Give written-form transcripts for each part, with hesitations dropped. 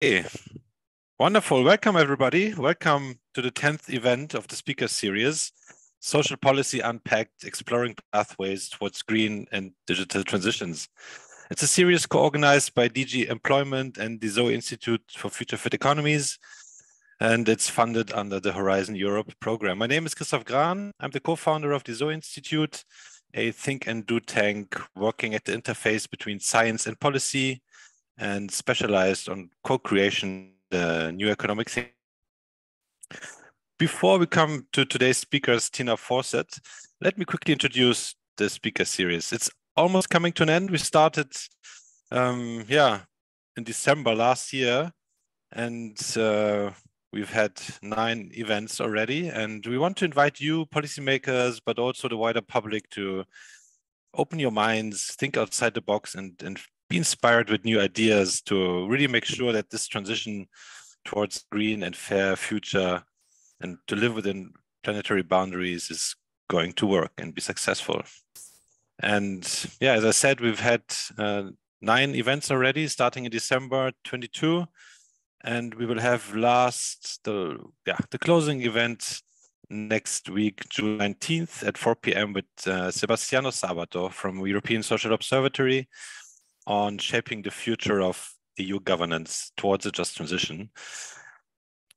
Hey, wonderful. Welcome, everybody. Welcome to the 10th event of the speaker series, Social Policy Unpacked, Exploring Pathways Towards Green and Digital Transitions. It's a series co-organized by DG Employment and the ZOE Institute for Future-fit Economies, and it's funded under the Horizon Europe program. My name is Christoph Gran. I'm the co-founder of the ZOE Institute, a think and do tank working at the interface between science and policy, and specialized on co-creation, the new economic thing. Before we come to today's speakers, Tina Fawcett, let me quickly introduce the speaker series. It's almost coming to an end. We started, in December last year, and we've had 9 events already. And we want to invite you, policymakers, but also the wider public, to open your minds, think outside the box, and be inspired with new ideas to really make sure that this transition towards green and fair future and to live within planetary boundaries is going to work and be successful. And yeah, as I said, we've had 9 events already starting in December 22, and we will have the closing event next week, June 19th at 4 p.m. with Sebastiano Sabato from European Social Observatory on shaping the future of EU governance towards a just transition.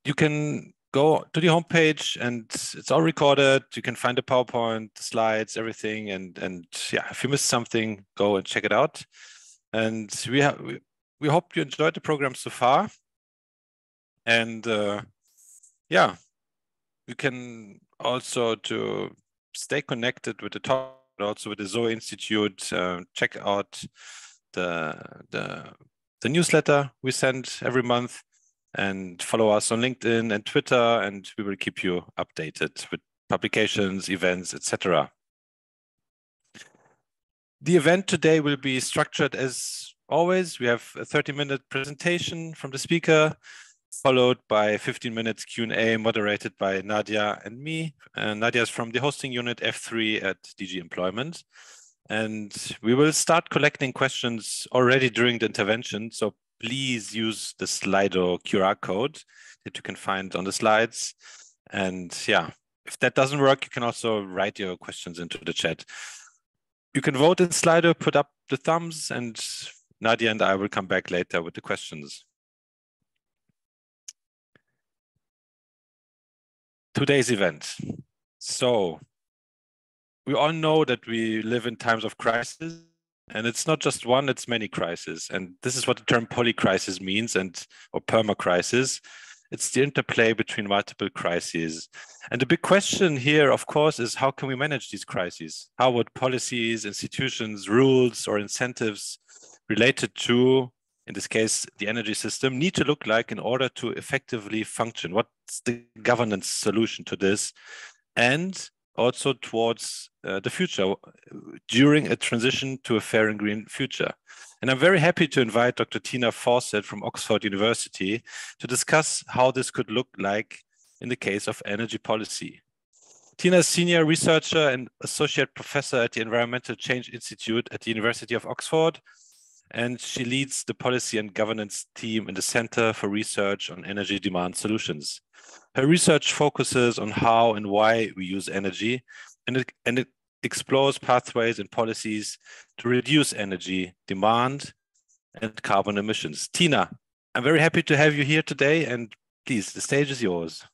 You can go to the homepage and it's all recorded. You can find the PowerPoint, the slides, everything. And yeah, if you missed something, go and check it out. And we hope you enjoyed the program so far. And yeah, you can also, to stay connected with the talk, but also with the ZOE Institute, check out the newsletter we send every month, and follow us on LinkedIn and Twitter, and we will keep you updated with publications, events, etc. The event today will be structured as always. We have a 30-minute presentation from the speaker, followed by 15 minutes Q&A moderated by Nadia and me. Nadia is from the hosting unit F3 at DG Employment. And we will start collecting questions already during the intervention. So please use the Slido QR code that you can find on the slides. And yeah, if that doesn't work, you can also write your questions into the chat. You can vote in Slido, put up the thumbs, and Nadia and I will come back later with the questions. Today's event. So we all know that we live in times of crisis, and it's not just one, it's many crises. And this is what the term polycrisis means, or permacrisis. It's the interplay between multiple crises. And the big question here, of course, is how can we manage these crises? How would policies, institutions, rules, or incentives related to, in this case, the energy system, need to look like in order to effectively function? What's the governance solution to this? And also towards the future, during a transition to a fair and green future. And I'm very happy to invite Dr. Tina Fawcett from Oxford University to discuss how this could look like in the case of energy policy. Tina is senior researcher and associate professor at the Environmental Change Institute at the University of Oxford, and she leads the policy and governance team in the Center for Research on Energy Demand Solutions. Her research focuses on how and why we use energy, and it explores pathways and policies to reduce energy demand and carbon emissions. Tina, I'm very happy to have you here today, and please, the stage is yours.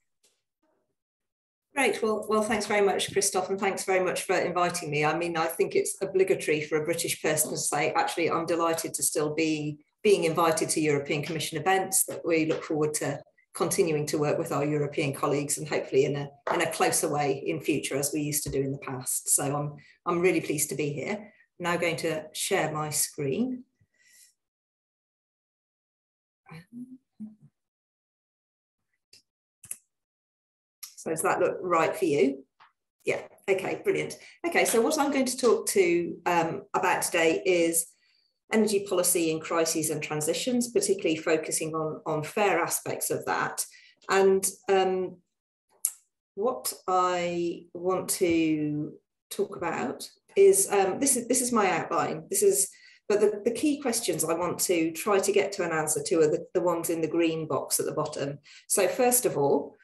Great. Well, thanks very much, Christoph, and thanks very much for inviting me. I mean, I think it's obligatory for a British person to say, actually, I'm delighted to still be being invited to European Commission events, that we look forward to continuing to work with our European colleagues and hopefully in a closer way in future, as we used to do in the past. So I'm really pleased to be here. I'm now going to share my screen. So does that look right for you? Yeah, okay, brilliant. Okay, so what I'm going to talk to about today is energy policy in crises and transitions, particularly focusing on fair aspects of that. And what I want to talk about is, this is my outline. This is But the key questions I want to try to get to an answer to are the ones in the green box at the bottom. So first of all,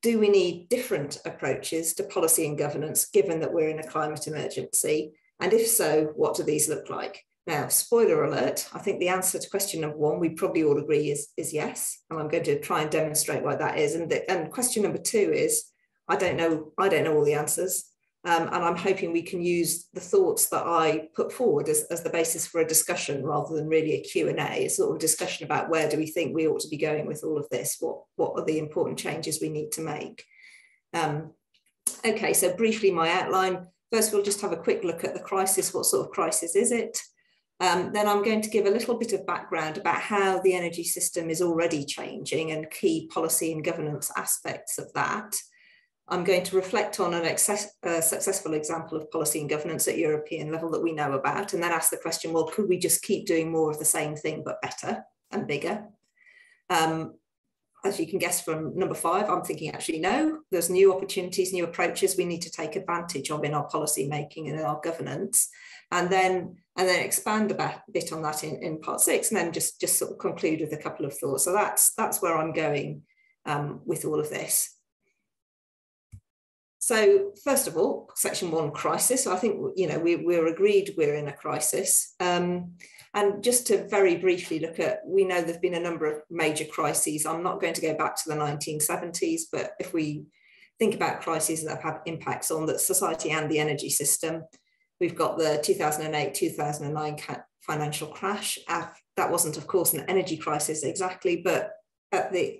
do we need different approaches to policy and governance, given that we're in a climate emergency? And if so, what do these look like? Now, spoiler alert, I think the answer to question number one, we probably all agree is yes. And I'm going to try and demonstrate why that is. And question number two is, I don't know all the answers. And I'm hoping we can use the thoughts that I put forward as the basis for a discussion rather than really a Q&A, a sort of discussion about where do we think we ought to be going with all of this? What are the important changes we need to make? Okay, so briefly my outline. First, we'll just have a quick look at the crisis. What sort of crisis is it? Then I'm going to give a little bit of background about how the energy system is already changing and key policy and governance aspects of that. I'm going to reflect on a successful example of policy and governance at European level that we know about, and then ask the question, well, could we just keep doing more of the same thing, but better and bigger? As you can guess from number 5, I'm thinking actually, no, there's new opportunities, new approaches we need to take advantage of in our policy making and in our governance. And then expand a bit on that in part 6, and then just sort of conclude with a couple of thoughts. So that's where I'm going with all of this. So first of all, section 1, crisis. So I think, you know, we're agreed we're in a crisis. And just to very briefly look at, we know there've been a number of major crises. I'm not going to go back to the 1970s, but if we think about crises that have had impacts on the society and the energy system, we've got the 2008-2009 financial crash. That wasn't, of course, an energy crisis exactly, but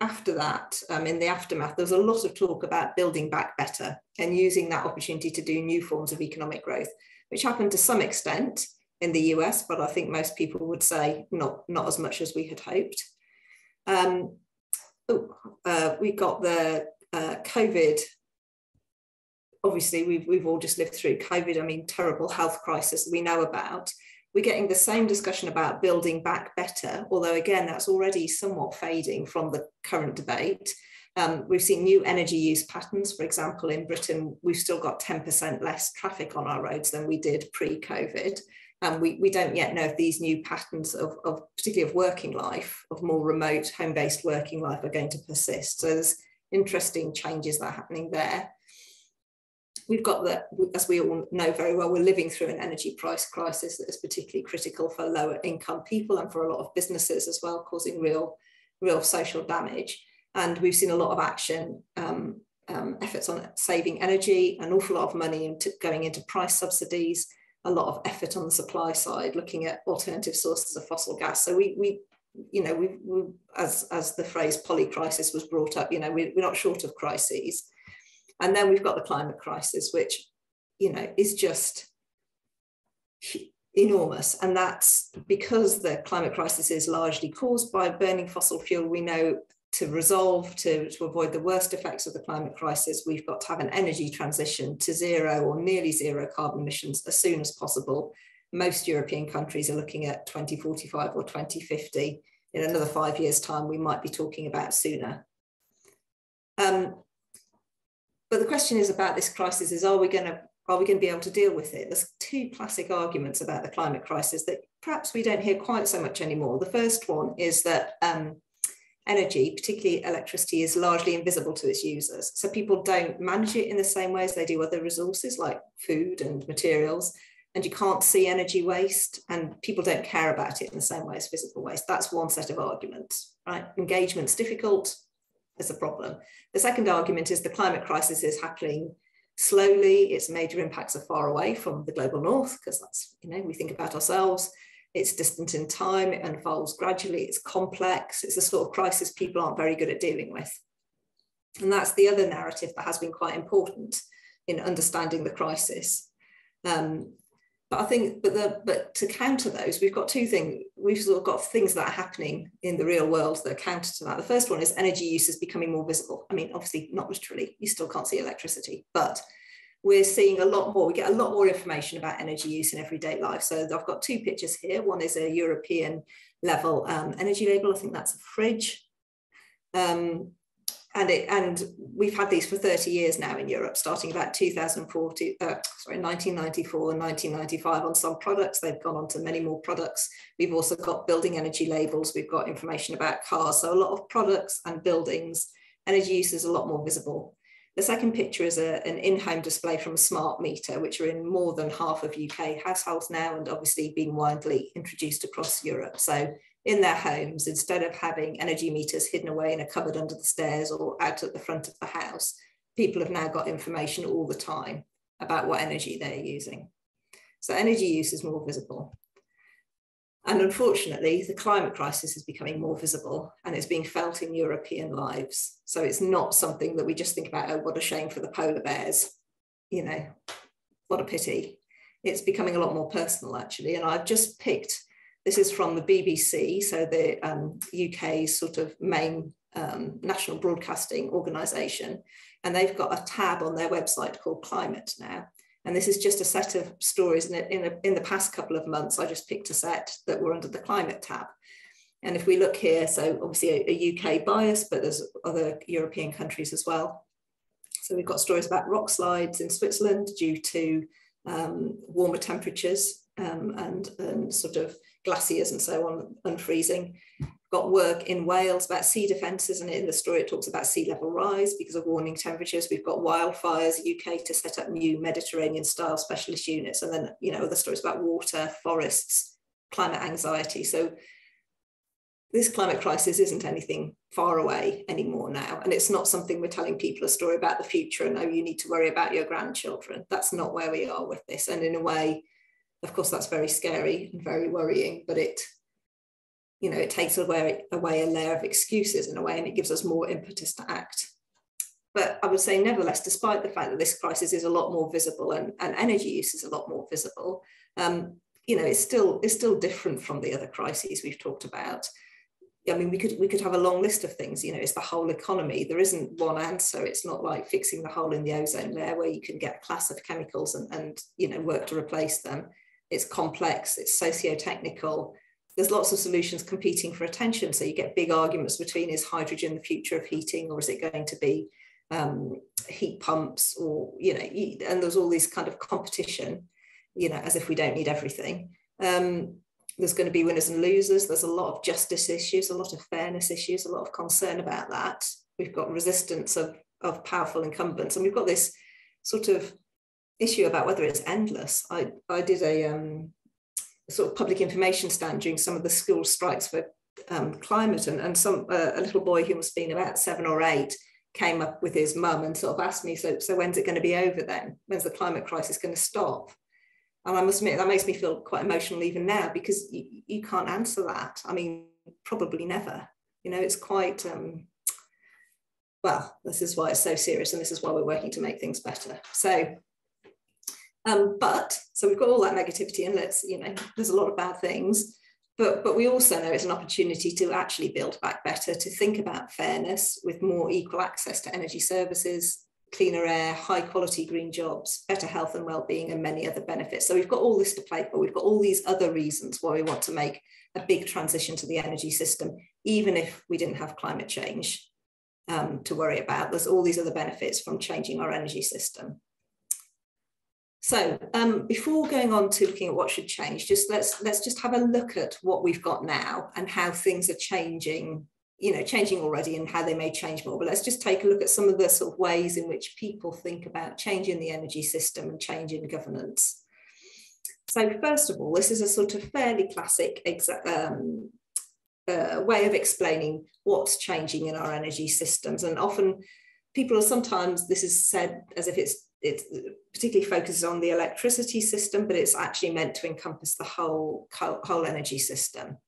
after that, in the aftermath, there was a lot of talk about building back better and using that opportunity to do new forms of economic growth, which happened to some extent in the US, but I think most people would say not as much as we had hoped. We got the COVID. Obviously, we've all just lived through COVID. I mean, terrible health crisis we know about. We're getting the same discussion about building back better, although again, that's already somewhat fading from the current debate. We've seen new energy use patterns. For example, in Britain, we've still got 10% less traffic on our roads than we did pre-COVID. And we don't yet know if these new patterns of particularly of working life, of more remote home-based working life, are going to persist. So there's interesting changes that are happening there. We've got that, as we all know very well, we're living through an energy price crisis that is particularly critical for lower income people and for a lot of businesses as well, causing real social damage. And we've seen a lot of action, efforts on saving energy, an awful lot of money going into price subsidies, a lot of effort on the supply side, looking at alternative sources of fossil gas. So we as the phrase polycrisis was brought up, you know, we're not short of crises. And then we've got the climate crisis, which, you know, is just enormous. And that's because the climate crisis is largely caused by burning fossil fuel. We know to avoid the worst effects of the climate crisis, we've got to have an energy transition to zero or nearly zero carbon emissions as soon as possible. Most European countries are looking at 2045 or 2050. In another 5 years' time, we might be talking about sooner. But the question is about this crisis is, are we going to be able to deal with it? There's 2 classic arguments about the climate crisis that perhaps we don't hear quite so much anymore. The first one is that energy, particularly electricity, is largely invisible to its users. So people don't manage it in the same way as they do other resources like food and materials. And you can't see energy waste, and people don't care about it in the same way as physical waste. That's one set of arguments, right? Engagement's difficult. There's a problem. The second argument is the climate crisis is happening slowly. Its major impacts are far away from the global north, because that's, you know, we think about ourselves. It's distant in time, it unfolds gradually, it's complex, it's the sort of crisis people aren't very good at dealing with. And that's the other narrative that has been quite important in understanding the crisis. But I think, but to counter those, we've got 2 things. We've sort of got things that are happening in the real world that are counter to that. The first one is energy use is becoming more visible. I mean, obviously not literally, you still can't see electricity, but we're seeing a lot more, we get a lot more information about energy use in everyday life. So I've got 2 pictures here. One is a European level energy label. I think that's a fridge. and we've had these for 30 years now in Europe, starting about 1994 and 1995 on some products. They've gone on to many more products. We've also got building energy labels. We've got information about cars. So a lot of products and buildings, energy use is a lot more visible. The second picture is an in-home display from a smart meter, which are in more than half of UK households now, and obviously being widely introduced across Europe. So in their homes, instead of having energy meters hidden away in a cupboard under the stairs or out at the front of the house, people have now got information all the time about what energy they're using. So energy use is more visible. And unfortunately, the climate crisis is becoming more visible, and it's being felt in European lives. So it's not something that we just think about, oh, what a shame for the polar bears, you know, what a pity. It's becoming a lot more personal, actually. And I've just picked, this is from the BBC, so the UK's sort of main national broadcasting organisation, and they've got a tab on their website called Climate now. And this is just a set of stories in the past couple of months. I just picked a set that were under the climate tab. And if we look here, so obviously a UK bias, but there's other European countries as well. So we've got stories about rock slides in Switzerland due to warmer temperatures and sort of glaciers and so on unfreezing. Got work in Wales about sea defences, and in the story it talks about sea level rise because of warming temperatures. We've got wildfires, UK to set up new Mediterranean style specialist units, and then, you know, other stories about water, forests, climate anxiety. So this climate crisis isn't anything far away anymore now, and it's not something we're telling people a story about the future and, oh, you need to worry about your grandchildren. That's not where we are with this. And in a way, of course, that's very scary and very worrying, but it, you know, it takes away a layer of excuses in a way, and it gives us more impetus to act. But I would say, nevertheless, despite the fact that this crisis is a lot more visible and energy use is a lot more visible, you know, it's still different from the other crises we've talked about. I mean, we could have a long list of things. You know, it's the whole economy. There isn't one answer. It's not like fixing the hole in the ozone layer where you can get a class of chemicals and you know, work to replace them. It's complex. It's socio-technical. There's lots of solutions competing for attention. So you get big arguments between, is hydrogen the future of heating, or is it going to be heat pumps, or, you know, and there's all this kind of competition, you know, as if we don't need everything. There's going to be winners and losers. There's a lot of justice issues, a lot of fairness issues, a lot of concern about that. We've got resistance of powerful incumbents, and we've got this sort of issue about whether it's endless. I did a sort of public information stand during some of the school strikes for climate, and a little boy who must have been about 7 or 8 came up with his mum and sort of asked me, so when's it going to be over then? When's the climate crisis going to stop? And I must admit, that makes me feel quite emotional even now, because you can't answer that. I mean, probably never. You know, it's quite, well, this is why it's so serious, and this is why we're working to make things better. So, so we've got all that negativity, and you know, there's a lot of bad things, but we also know it's an opportunity to actually build back better, to think about fairness with more equal access to energy services, cleaner air, high quality green jobs, better health and well-being, and many other benefits. So we've got all this to play for. We've got all these other reasons why we want to make a big transition to the energy system, even if we didn't have climate change to worry about. There's all these other benefits from changing our energy system. So before going on to looking at what should change, let's just have a look at what we've got now and how things are changing, you know, changing already, and how they may change more. But let's just take a look at some of the sort of ways in which people think about changing the energy system and changing governance. So first of all, this is a sort of fairly classic way of explaining what's changing in our energy systems. And often people are sometimes, this is said as if it's particularly focuses on the electricity system, but it's actually meant to encompass the whole energy system.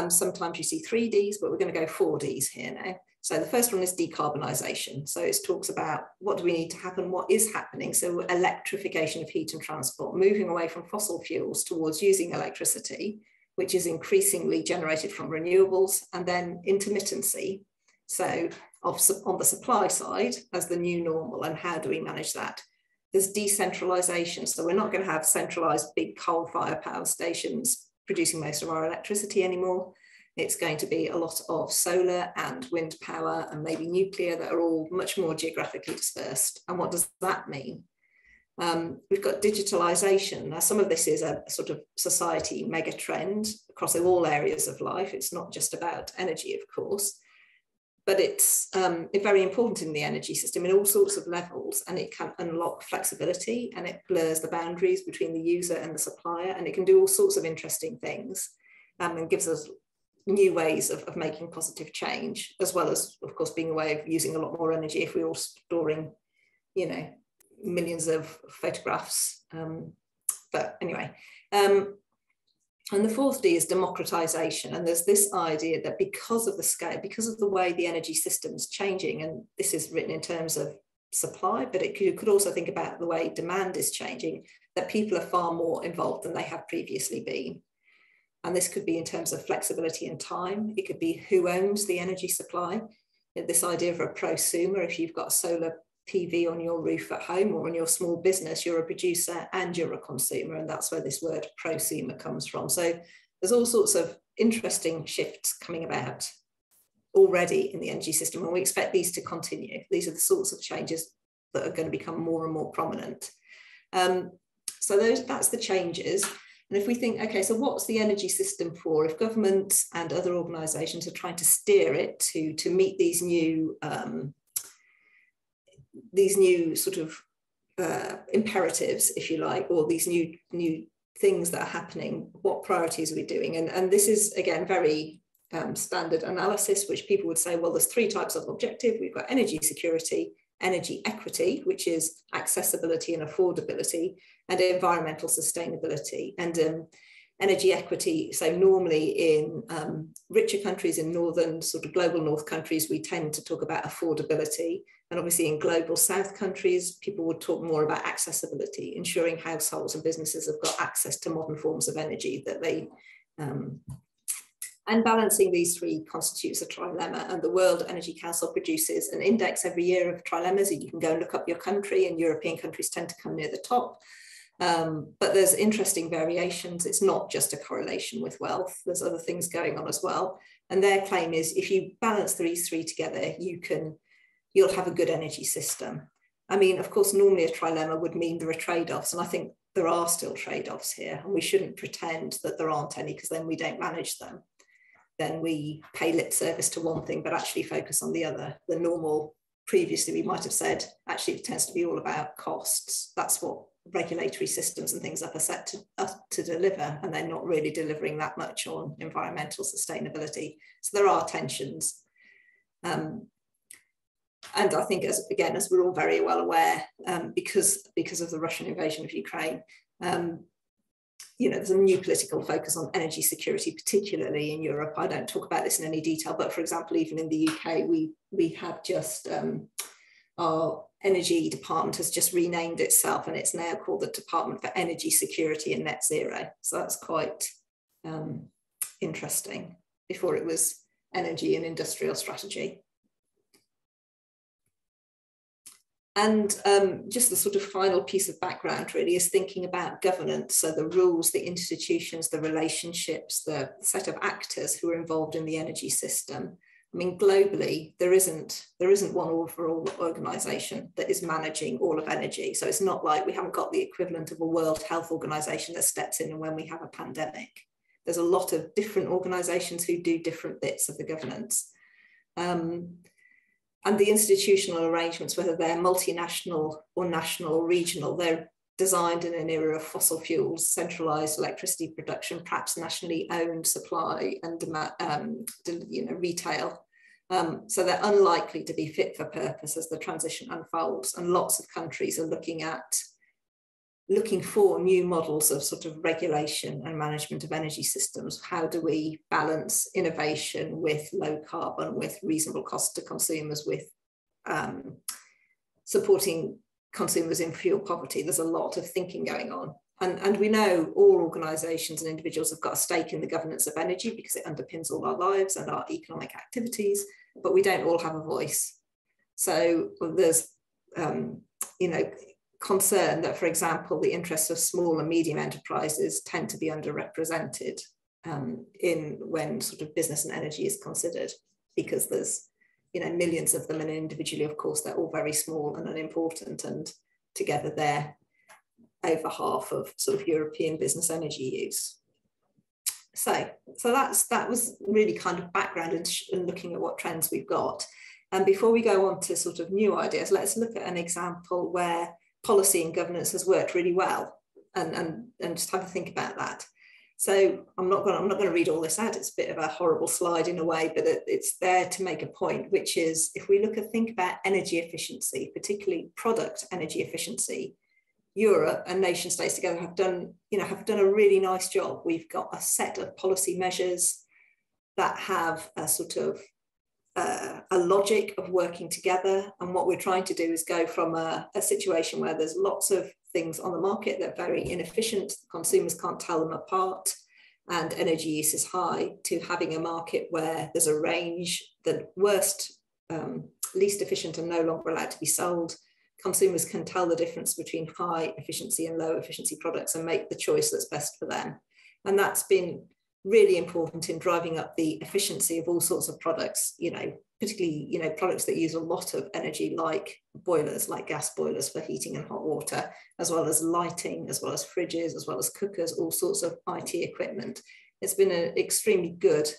Sometimes you see 3 Ds, but we're going to go 4 Ds here now. So the first one is decarbonisation. So it talks about what do we need to happen, what is happening. So electrification of heat and transport, moving away from fossil fuels towards using electricity, which is increasingly generated from renewables, and then intermittency. So on the supply side as the new normal, and how do we manage that? There's decentralisation. So we're not going to have centralised big coal-fired power stations producing most of our electricity anymore. It's going to be a lot of solar and wind power and maybe nuclear that are all much more geographically dispersed. And what does that mean? We've got digitalization. Now, some of this is a sort of society mega trend across all areas of life. It's not just about energy, of course, but it's very important in the energy system in all sorts of levels, and it can unlock flexibility, and it blurs the boundaries between the user and the supplier, and it can do all sorts of interesting things, and gives us new ways of making positive change, as well as, of course, being a way of using a lot more energy if we're all storing, you know, millions of photographs. But anyway, and the fourth D is democratization. And there's this idea that because of the scale, because of the way the energy system's changing, and this is written in terms of supply, but you could also think about the way demand is changing, that people are far more involved than they have previously been. And this could be in terms of flexibility and time. It could be who owns the energy supply. This idea of a prosumer, if you've got solar PV on your roof at home or in your small business, you're a producer and you're a consumer, and that's where this word prosumer comes from. So there's all sorts of interesting shifts coming about already in the energy system, and we expect these to continue. These are the sorts of changes that are going to become more and more prominent. So that's the changes. And if we think, okay, so what's the energy system for? If governments and other organisations are trying to steer it to meet these new sort of imperatives, if you like, or these new things that are happening, what priorities are we doing? And this is, again, very standard analysis, which people would say, well, there's three types of objective. We've got energy security, energy equity, which is accessibility and affordability, and environmental sustainability. And energy equity, so normally in richer countries, in northern sort of global north countries, we tend to talk about affordability. And obviously in global south countries, people would talk more about accessibility, ensuring households and businesses have got access to modern forms of energy that they, and balancing these three constitutes a trilemma. And the World Energy Council produces an index every year of trilemmas, and you can go and look up your country, and European countries tend to come near the top. But there's interesting variations. It's not just a correlation with wealth. There's other things going on as well. And their claim is if you balance these three together, you'll have a good energy system. I mean, of course, normally a trilemma would mean there are trade-offs, and I think there are still trade-offs here, and we shouldn't pretend that there aren't any, because then we don't manage them. Then we pay lip service to one thing, but actually focus on the other. The normal, previously we might have said, actually it tends to be all about costs. That's what regulatory systems and things are set to deliver, and they're not really delivering that much on environmental sustainability. So there are tensions. And I think, as we're all very well aware, because of the Russian invasion of Ukraine, you know, there's a new political focus on energy security, particularly in Europe. I don't talk about this in any detail, but for example, even in the UK, we have just, our energy department has just renamed itself, and it's now called the Department for Energy Security and Net Zero. So that's quite interesting. Before it was Energy and Industrial Strategy. And just the sort of final piece of background really is thinking about governance. So the rules, the institutions, the relationships, the set of actors who are involved in the energy system. I mean, globally, there isn't one overall organisation that is managing all of energy. So it's not like we haven't got the equivalent of a World Health Organization that steps in when we have a pandemic. There's a lot of different organisations who do different bits of the governance. And the institutional arrangements, whether they're multinational or national or regional, they're designed in an era of fossil fuels, centralised electricity production, perhaps nationally owned supply and retail. So they're unlikely to be fit for purpose as the transition unfolds. And lots of countries are looking for new models of sort of regulation and management of energy systems. How do we balance innovation with low carbon, with reasonable cost to consumers, with supporting consumers in fuel poverty? There's a lot of thinking going on. And we know all organisations and individuals have got a stake in the governance of energy because it underpins all our lives and our economic activities, but we don't all have a voice. So there's, concern that, for example, the interests of small and medium enterprises tend to be underrepresented in when sort of business and energy is considered, because there's, you know, millions of them, and individually, of course, they're all very small and unimportant, and together they're over half of sort of European business energy use. So that was really kind of background and looking at what trends we've got. And before we go on to sort of new ideas, let's look at an example where policy and governance has worked really well, and just have a think about that. So I'm not going to read all this out. It's a bit of a horrible slide in a way, but it's there to make a point, which is if we think about energy efficiency, particularly product energy efficiency, Europe and nation states together have done a really nice job. We've got a set of policy measures that have a sort of a logic of working together. And what we're trying to do is go from a situation where there's lots of things on the market that are very inefficient, consumers can't tell them apart, and energy use is high, to having a market where there's a range, the worst, least efficient and no longer allowed to be sold. Consumers can tell the difference between high efficiency and low efficiency products and make the choice that's best for them. And that's been really important in driving up the efficiency of all sorts of products, you know, particularly, you know, products that use a lot of energy, like boilers, like gas boilers for heating and hot water, as well as lighting, as well as fridges, as well as cookers, all sorts of IT equipment. It's been an extremely good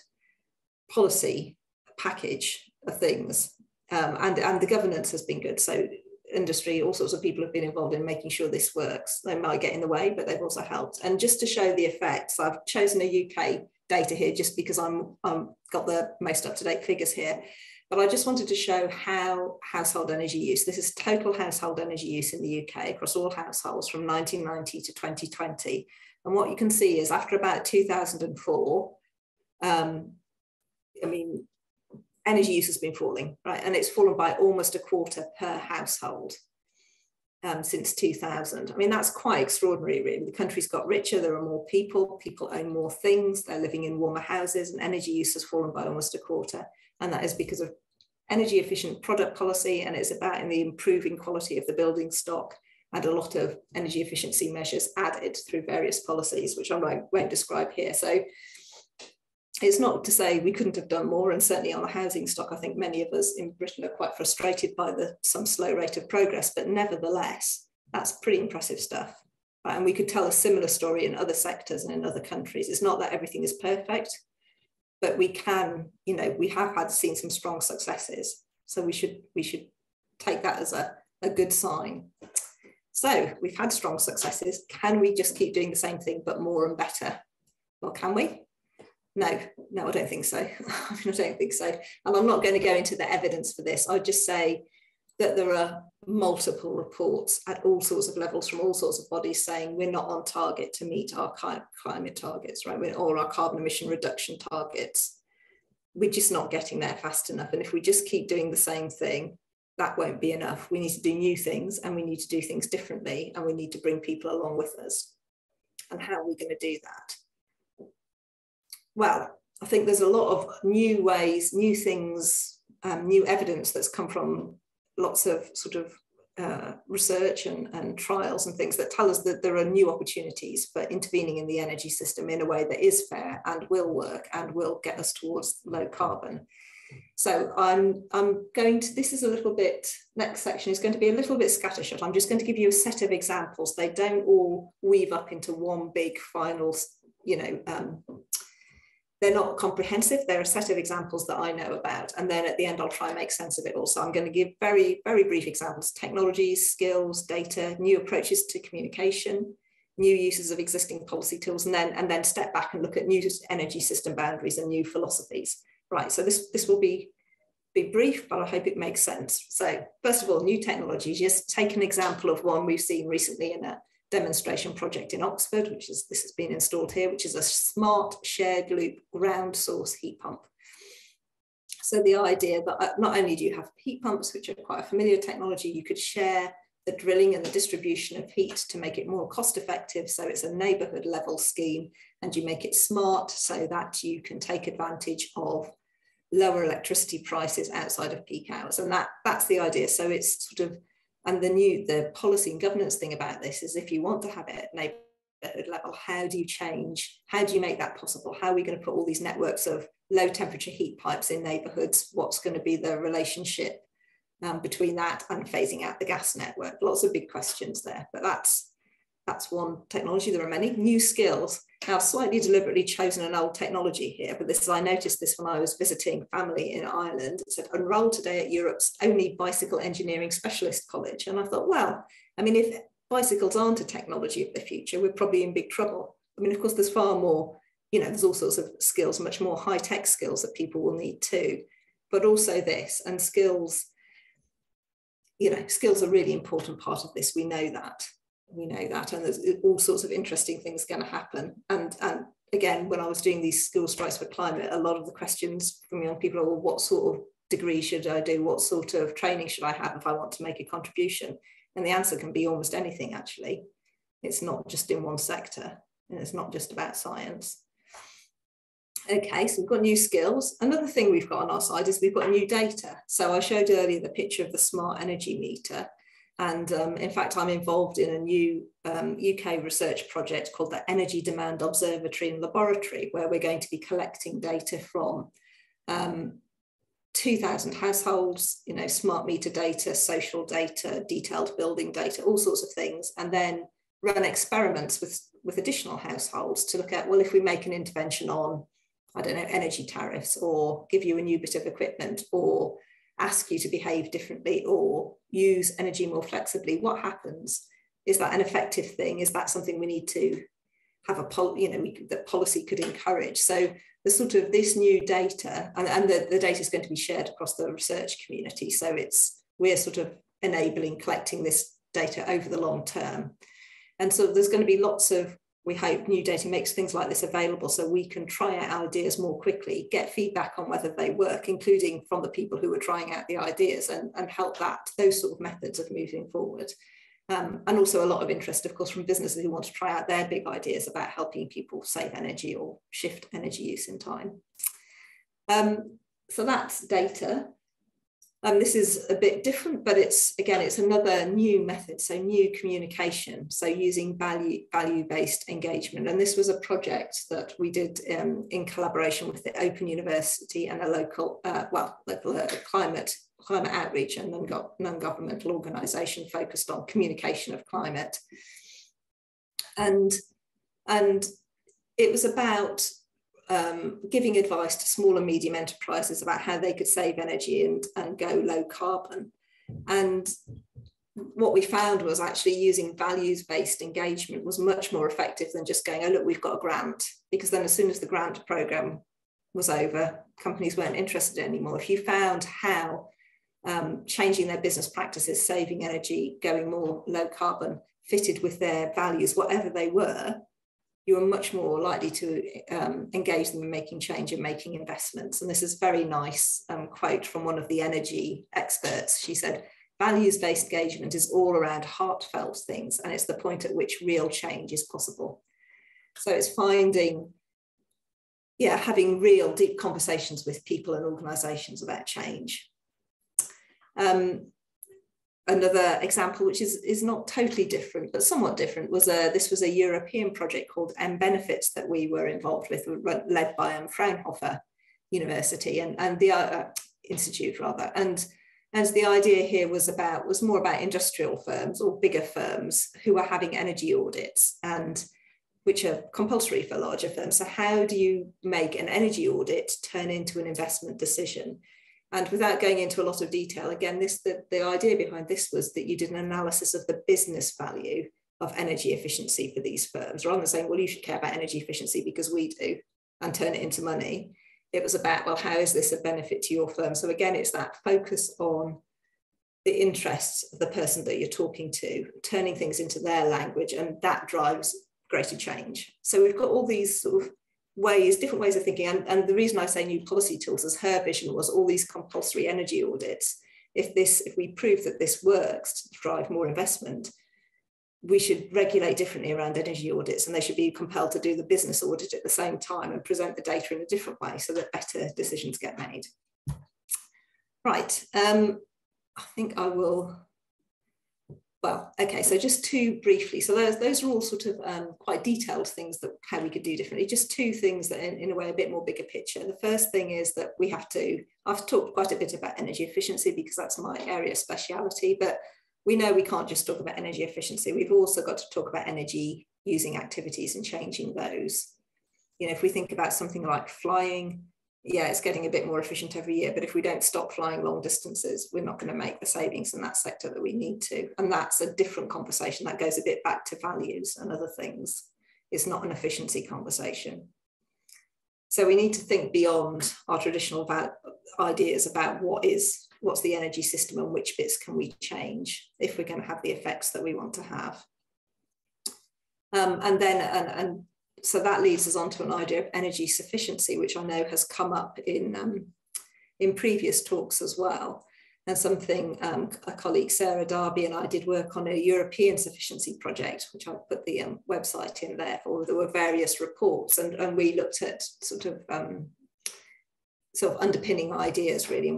policy package of things, and the governance has been good. So industry, all sorts of people have been involved in making sure this works. They might get in the way, but they've also helped. And just to show the effects, I've chosen a UK data here just because I'm got the most up-to-date figures here. But I just wanted to show how household energy use, this is total household energy use in the UK across all households from 1990 to 2020. And what you can see is after about 2004, I mean, energy use has been falling, right? And it's fallen by almost a quarter per household since 2000. I mean, that's quite extraordinary, really. The country's got richer, there are more people own more things, they're living in warmer houses, and energy use has fallen by almost a quarter. And that is because of energy efficient product policy, and it's about in the improving quality of the building stock, and a lot of energy efficiency measures added through various policies, which I won't describe here. So it's not to say we couldn't have done more, and certainly on the housing stock, I think many of us in Britain are quite frustrated by some slow rate of progress, but nevertheless, that's pretty impressive stuff. And we could tell a similar story in other sectors and in other countries. It's not that everything is perfect, but we can, you know, we have seen some strong successes. So we should take that as a good sign. So we've had strong successes. Can we just keep doing the same thing, but more and better? Well, can we? No, I don't think so. I mean, I don't think so. And I'm not going to go into the evidence for this. I'd just say that there are multiple reports at all sorts of levels from all sorts of bodies saying we're not on target to meet our climate targets, right? Or our carbon emission reduction targets. We're just not getting there fast enough. And if we just keep doing the same thing, that won't be enough. We need to do new things, and we need to do things differently, and we need to bring people along with us. And how are we going to do that? Well, I think there's a lot of new ways, new things, new evidence that's come from lots of sort of research and trials and things that tell us that there are new opportunities for intervening in the energy system in a way that is fair and will work and will get us towards low carbon. So I'm going to, this is a little bit, next section is going to be a little bit scattershot. I'm just going to give you a set of examples. They don't all weave up into one big final, you know, they're not comprehensive. They're a set of examples that I know about. And then at the end, I'll try and make sense of it all. So I'm going to give very, very brief examples: technologies, skills, data, new approaches to communication, new uses of existing policy tools, and then step back and look at new energy system boundaries and new philosophies. Right, so this will be brief, but I hope it makes sense. So first of all, new technologies. Just take an example of one we've seen recently in a demonstration project in Oxford, this has been installed here, which is a smart shared loop ground source heat pump. So the idea that not only do you have heat pumps, which are quite a familiar technology, you could share the drilling and the distribution of heat to make it more cost effective. So it's a neighborhood level scheme, and you make it smart so that you can take advantage of lower electricity prices outside of peak hours. And that's the idea. So it's sort of, and the policy and governance thing about this is if you want to have it at neighborhood level. How do you change? How do you make that possible? How are we going to put all these networks of low temperature heat pipes in neighbourhoods? What's going to be the relationship between that and phasing out the gas network? Lots of big questions there, but that's one technology. There are many new skills. Now, I've slightly deliberately chosen an old technology here, but I noticed this when I was visiting family in Ireland. It said, enroll today at Europe's only bicycle engineering specialist college. And I thought, well, I mean, if bicycles aren't a technology of the future, we're probably in big trouble. I mean, of course, there's far more, there's all sorts of skills, much more high-tech skills that people will need too, but also this, and skills, skills are a really important part of this. We know that, and there's all sorts of interesting things going to happen. And again, when I was doing these school strikes for climate, a lot of the questions from young people are, well, what sort of degree should I do? What sort of training should I have if I want to make a contribution? And the answer can be almost anything, actually. It's not just in one sector, and it's not just about science. Okay, so we've got new skills. Another thing we've got on our side is we've got new data. So I showed earlier the picture of the smart energy meter. And in fact, I'm involved in a new UK research project called the Energy Demand Observatory and Laboratory, where we're going to be collecting data from 2,000 households, smart meter data, social data, detailed building data, all sorts of things, and then run experiments with additional households to look at, well, if we make an intervention on, I don't know, energy tariffs, or give you a new bit of equipment, or ask you to behave differently, or use energy more flexibly, what happens? Is that an effective thing? Is that something we need to have that policy could encourage? So the sort of this new data, and the data is going to be shared across the research community. So we're sort of enabling collecting this data over the long term. And so there's going to be lots of, we hope, new data makes things like this available so we can try out ideas more quickly, get feedback on whether they work, including from the people who are trying out the ideas, and help those sort of methods of moving forward. And also a lot of interest, of course, from businesses who want to try out their big ideas about helping people save energy or shift energy use in time. So that's data. This is a bit different, but it's another new method, so new communication, so using value-based engagement. And this was a project that we did in collaboration with the Open University and a local climate outreach and non-governmental organisation focused on communication of climate. And it was about giving advice to small and medium enterprises about how they could save energy and go low carbon. And what we found was actually using values-based engagement was much more effective than just going, oh, look, we've got a grant. Because then as soon as the grant program was over, companies weren't interested anymore. If you found how changing their business practices, saving energy, going more low carbon, fitted with their values, whatever they were, you are much more likely to engage them in making change and making investments. And this is a very nice quote from one of the energy experts. She said, values-based engagement is all around heartfelt things, and it's the point at which real change is possible. So it's finding, having real deep conversations with people and organizations about change. Another example, which is not totally different, but somewhat different, was this was a European project called Benefits that we were involved with, led by Fraunhofer University and the Institute rather. And the idea here was more about industrial firms or bigger firms who are having energy audits, and which are compulsory for larger firms. So how do you make an energy audit turn into an investment decision? And without going into a lot of detail, again, the idea behind this was that you did an analysis of the business value of energy efficiency for these firms, rather than saying, well, you should care about energy efficiency because we do, and turn it into money. It was about, well, how is this a benefit to your firm? So again, it's that focus on the interests of the person that you're talking to, turning things into their language, and that drives greater change. So we've got all these sort of different ways of thinking. And the reason I say new policy tools is her vision was all these compulsory energy audits. If we prove that this works to drive more investment, we should regulate differently around energy audits, and they should be compelled to do the business audit at the same time and present the data in a different way so that better decisions get made. Right, I think I will, Well, okay, so just two briefly. So those are all sort of quite detailed things that how we could do differently. Just two things that in a way a bit more bigger picture. The first thing is that we have to, I've talked quite a bit about energy efficiency because that's my area of speciality, but we know we can't just talk about energy efficiency. We've also got to talk about energy using activities and changing those. You know, if we think about something like flying, yeah, it's getting a bit more efficient every year, but if we don't stop flying long distances, we're not going to make the savings in that sector that we need to. And that's a different conversation that goes a bit back to values and other things. It's not an efficiency conversation. So we need to think beyond our traditional ideas about what's the energy system and which bits can we change if we're going to have the effects that we want to have. So that leads us on to an idea of energy sufficiency, which I know has come up in previous talks as well. And something a colleague, Sarah Darby, and I did work on a European sufficiency project, which I put the website in there for. There were various reports, and we looked at sort of underpinning ideas really,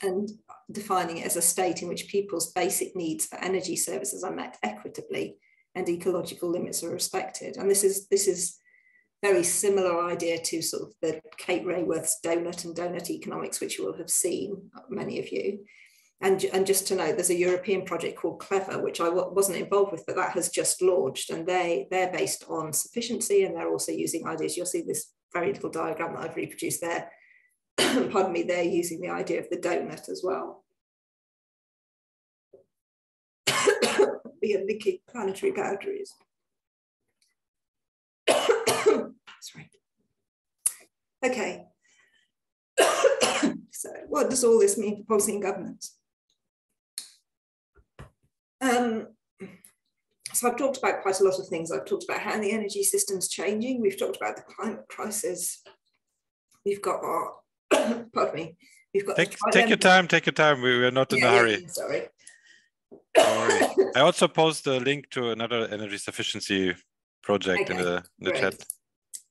and defining it as a state in which people's basic needs for energy services are met equitably and ecological limits are respected. And this is very similar idea to sort of the Kate Raworth's donut and donut economics, which you will have seen, many of you. And just to note, there's a European project called Clever, which I wasn't involved with, but that has just launched, and they're based on sufficiency, and they're also using ideas. You'll see this very little diagram that I've reproduced there. Pardon me, they're using the idea of the donut as well. The linking planetary boundaries. Sorry. Okay. So what does all this mean for policy and governance? So I've talked about quite a lot of things. I've talked about how the energy system's changing. We've talked about the climate crisis. We've got our, pardon me. We've got take your time. Take your time. We're not in a hurry. Yeah, sorry. Sorry. I also post a link to another energy sufficiency project in the chat.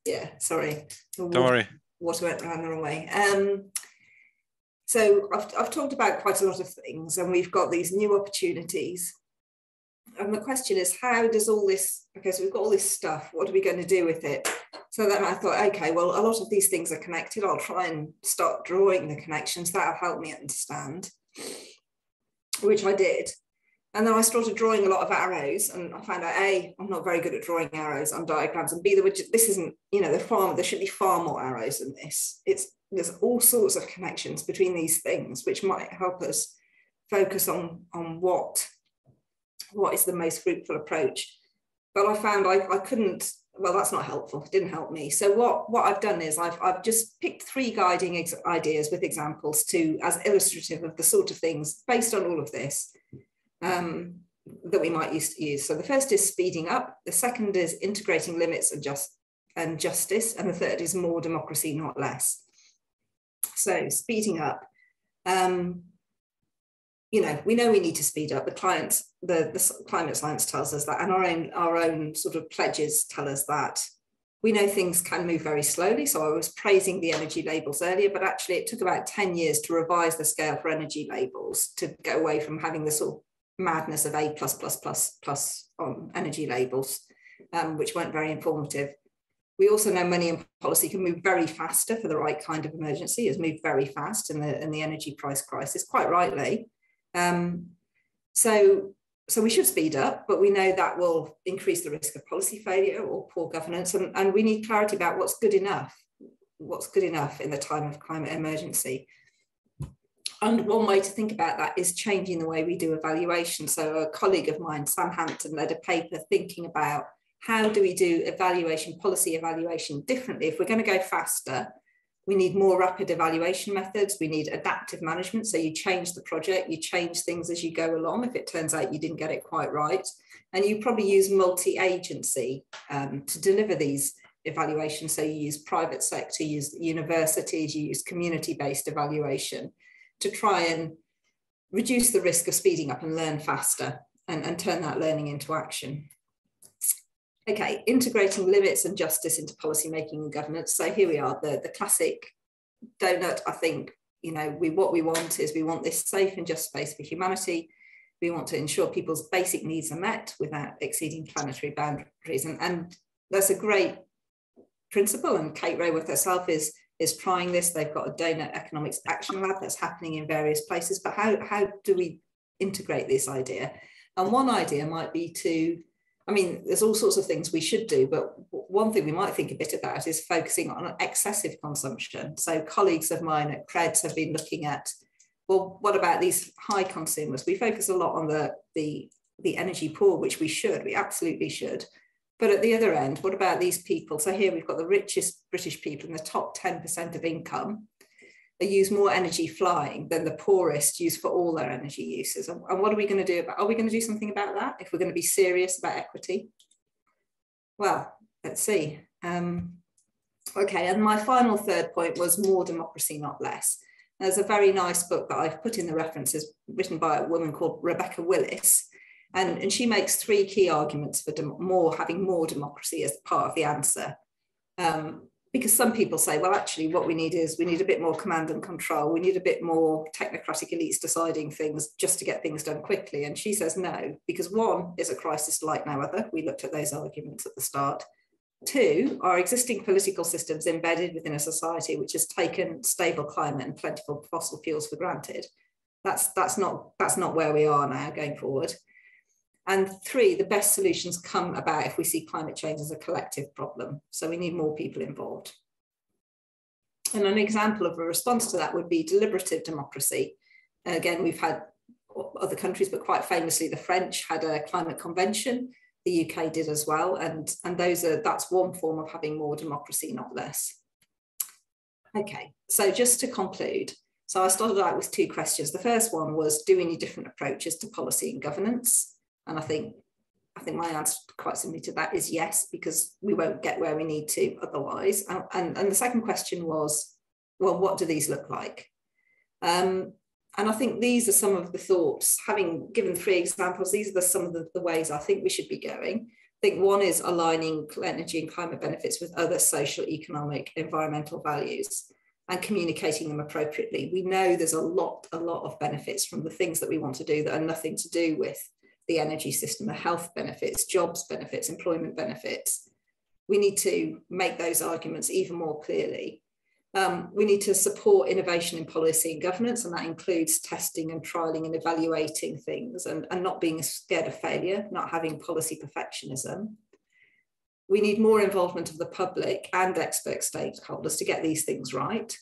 Yeah, sorry. Don't worry. Water went around the wrong way. So I've talked about quite a lot of things, and we've got these new opportunities. And the question is, how does all this, okay, so we've got all this stuff, what are we going to do with it? So then I thought, okay, well, a lot of these things are connected. I'll try and start drawing the connections. That'll help me understand, which I did. And then I started drawing a lot of arrows, and I found out, A, I'm not very good at drawing arrows on diagrams, and B, this isn't, you know, there should be far more arrows than this. There's all sorts of connections between these things, which might help us focus on what is the most fruitful approach. But I found I couldn't, well, that's not helpful. It didn't help me. So what I've done is I've just picked 3 guiding ideas with examples as illustrative of the sort of things based on all of this that we might use. So the first is speeding up. The second is integrating limits and justice. And the third is more democracy, not less. So speeding up. You know, we know we need to speed up. The climate science tells us that, and our own sort of pledges tell us that. We know things can move very slowly. So I was praising the energy labels earlier, but actually it took about 10 years to revise the scale for energy labels to go away from having the sort of madness of A+++ on energy labels, which weren't very informative. We also know money and policy can move very faster for the right kind of emergency. It's moved very fast in the energy price crisis, quite rightly. So we should speed up, but we know that will increase the risk of policy failure or poor governance, and we need clarity about what's good enough in the time of climate emergency. And one way to think about that is changing the way we do evaluation. So a colleague of mine, Sam Hampton, led a paper thinking about how do we do policy evaluation differently. If we're going to go faster, we need more rapid evaluation methods. We need adaptive management. So you change the project, you change things as you go along if it turns out you didn't get it quite right. And you probably use multi-agency to deliver these evaluations. So you use private sector, you use universities, you use community-based evaluation to try and reduce the risk of speeding up and learn faster and turn that learning into action. Okay, integrating limits and justice into policymaking and governance. So here we are, the classic donut. I think, you know, what we want is we want this safe and just space for humanity. We want to ensure people's basic needs are met without exceeding planetary boundaries. And that's a great principle. And Kate Raworth herself is trying this. They've got a donor economics action lab that's happening in various places. But how do we integrate this idea? And one idea might be there's all sorts of things we should do, but one thing we might think a bit about is focusing on excessive consumption. So colleagues of mine at Creds have been looking at, well, what about these high consumers? We focus a lot on the energy poor, which we absolutely should. But at the other end, what about these people? So here we've got the richest British people in the top 10% of income. They use more energy flying than the poorest use for all their energy uses. And what are we going to do are we going to do something about that if we're going to be serious about equity? Well, let's see. Okay, and my final third point was more democracy, not less. There's a very nice book that I've put in the references written by a woman called Rebecca Willis. And she makes three key arguments for having more democracy as part of the answer. Because some people say, well, actually, what we need a bit more command and control. We need a bit more technocratic elites deciding things just to get things done quickly. And she says no, because one is a crisis like no other. We looked at those arguments at the start. Two, our existing political systems embedded within a society which has taken stable climate and plentiful fossil fuels for granted. That's not where we are now going forward. And three, the best solutions come about if we see climate change as a collective problem. So we need more people involved. And an example of a response to that would be deliberative democracy. And again, we've had other countries, but quite famously, the French had a climate convention. The UK did as well. And that's one form of having more democracy, not less. Okay, so just to conclude. So I started out with two questions. The first one was, do we need different approaches to policy and governance? And I think my answer quite simply to that is yes, because we won't get where we need to otherwise. And the second question was, well, what do these look like? And I think these are some of the thoughts, having given three examples, these are some of the ways I think we should be going. I think one is aligning energy and climate benefits with other social, economic, environmental values and communicating them appropriately. We know there's a lot of benefits from the things that we want to do that are nothing to do with the energy system, the health benefits, jobs benefits, employment benefits. We need to make those arguments even more clearly. We need to support innovation in policy and governance, and that includes testing and trialing and evaluating things and not being scared of failure, not having policy perfectionism. We need more involvement of the public and expert stakeholders to get these things right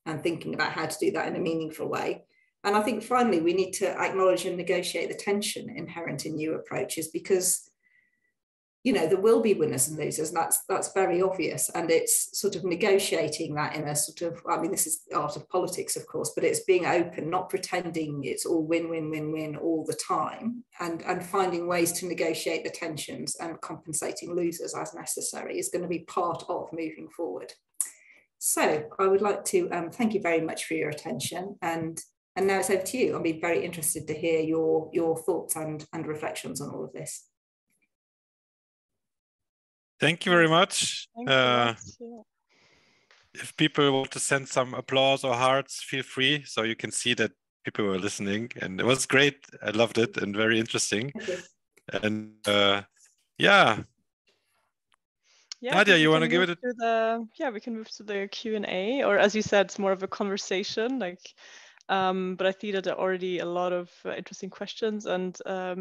and thinking about how to do that in a meaningful way. And I think finally, we need to acknowledge and negotiate the tension inherent in new approaches because, you know, there will be winners and losers, and that's very obvious. And it's sort of negotiating that in a sort of, I mean, this is the art of politics, of course, but it's being open, not pretending it's all win, win, win, win all the time, and finding ways to negotiate the tensions and compensating losers as necessary is going to be part of moving forward. So I would like to thank you very much for your attention. And now it's over to you. I'll be very interested to hear your thoughts and reflections on all of this. Thank you very much. If people want to send some applause or hearts, feel free. So you can see that people were listening. And it was great. I loved it and very interesting. And yeah. Nadia, you want to give it we can move to the Q&A, or as you said, it's more of a conversation. But I see that there are already a lot of interesting questions, and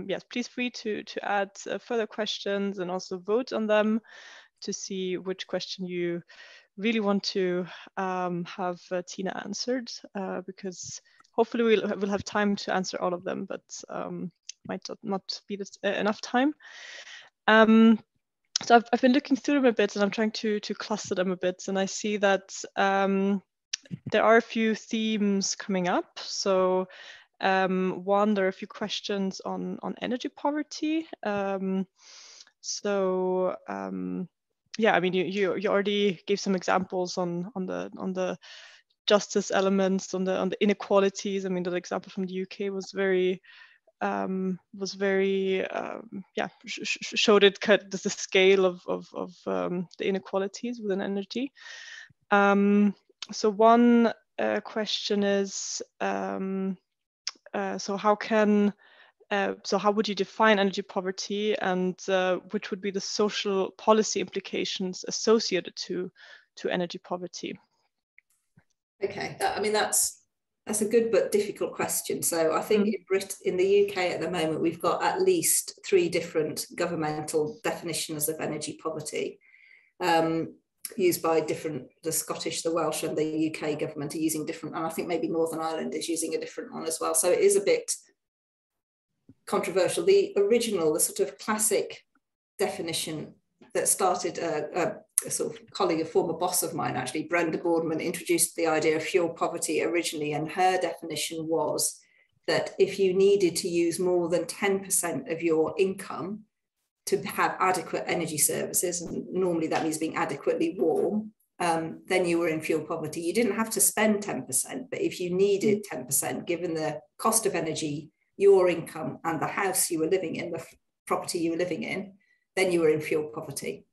yes, please free to add further questions and also vote on them to see which question you really want to have Tina answered, because hopefully we'll have time to answer all of them, but might not be enough time. So I've been looking through them a bit, and I'm trying to cluster them a bit, and I see that there are a few themes coming up. So one, there are a few questions on energy poverty. Yeah, I mean, you already gave some examples on the justice elements, on the inequalities. I mean, the example from the UK was very showed it the scale of the inequalities within energy. So one question is, so how can so how would you define energy poverty, and which would be the social policy implications associated to energy poverty? Okay, I mean, that's a good but difficult question. So I think in the UK at the moment, we've got at least 3 different governmental definitions of energy poverty, used by the Scottish, the Welsh and the UK government are using different, and I think maybe Northern Ireland is using a different one as well. So it is a bit controversial. The original, the sort of classic definition that started a sort of colleague, a former boss of mine, actually, Brenda Boardman, introduced the idea of fuel poverty originally, and her definition was that if you needed to use more than 10% of your income to have adequate energy services, and normally that means being adequately warm, then you were in fuel poverty. You didn't have to spend 10%, but if you needed 10%, given the cost of energy, your income and the house you were living in, the property you were living in, then you were in fuel poverty.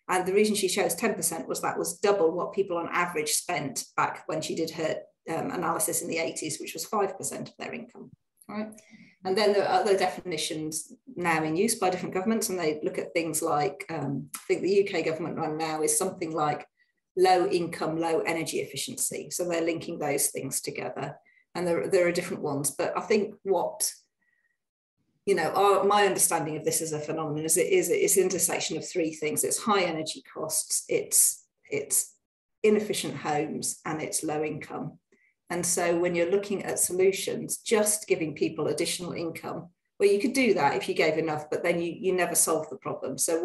And the reason she chose 10% was that was double what people on average spent back when she did her analysis in the 80s, which was 5% of their income, right? And then there are other definitions now in use by different governments, and they look at things like, I think the UK government one now is something like low income, low energy efficiency. So they're linking those things together. And there are different ones, but I think what, my understanding of this as a phenomenon is it's an intersection of 3 things. It's high energy costs, it's inefficient homes, and it's low income. And so when you're looking at solutions, just giving people additional income, well, you could do that if you gave enough, but then you never solve the problem. So